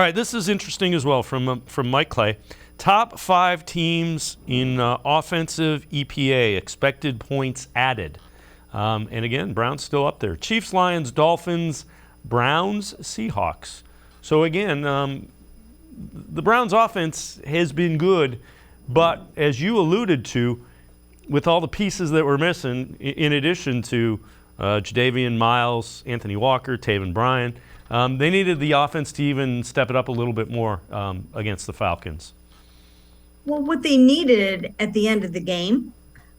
All right, this is interesting as well from Mike Clay. Top 5 teams in offensive EPA, expected points added. And again, Browns still up there. Chiefs, Lions, Dolphins, Browns, Seahawks. So again, the Browns offense has been good, but as you alluded to, with all the pieces that were missing, in addition to Jadeveon, Miles, Anthony Walker, Taven Bryan, they needed the offense to even step it up a little bit more against the Falcons. Well, what they needed at the end of the game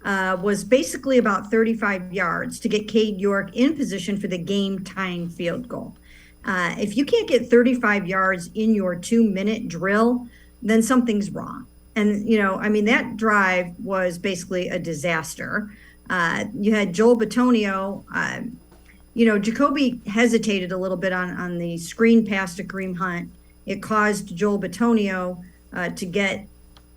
was basically about 35 yards to get Cade York in position for the game-tying field goal. If you can't get 35 yards in your 2-minute drill, then something's wrong. And, that drive was basically a disaster. You had Joel Bitonio. Jacoby hesitated a little bit on the screen pass to Kareem Hunt. It caused Joel Bitonio to get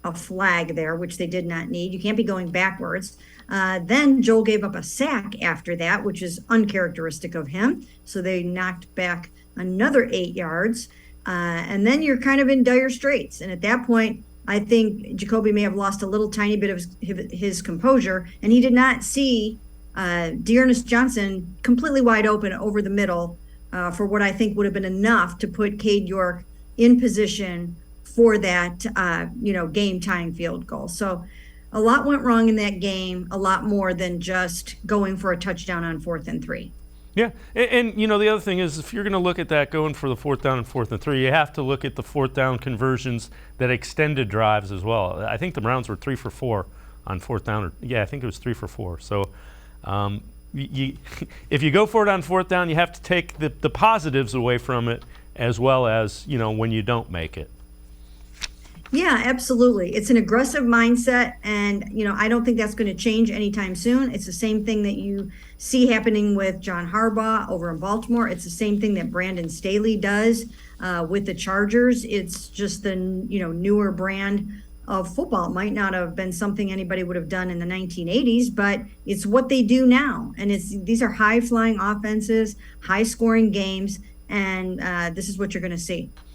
a flag there, which they did not need. You can't be going backwards. Then Joel gave up a sack after that, which is uncharacteristic of him. So they knocked back another 8 yards. And then you're kind of in dire straits. And at that point, I think Jacoby may have lost a little tiny bit of his composure, and he did not see Dearness Johnson completely wide open over the middle for what I think would have been enough to put Cade York in position for that, game-tying field goal. So a lot went wrong in that game, a lot more than just going for a touchdown on 4th and 3. Yeah, and the other thing is, if you're going to look at that going for the 4th down and 4th and 3, you have to look at the 4th down conversions that extended drives as well. I think the Browns were 3 for 4 on 4th down. I think it was 3 for 4. So if you go for it on 4th down, you have to take the positives away from it as well as, when you don't make it. Yeah, absolutely. It's an aggressive mindset, and I don't think that's going to change anytime soon. It's the same thing that you see happening with John Harbaugh over in Baltimore. It's the same thing that Brandon Staley does with the Chargers. It's just the newer brand of football. It might not have been something anybody would have done in the 1980s, but it's what they do now. And these are high-flying offenses, high-scoring games, and this is what you're going to see.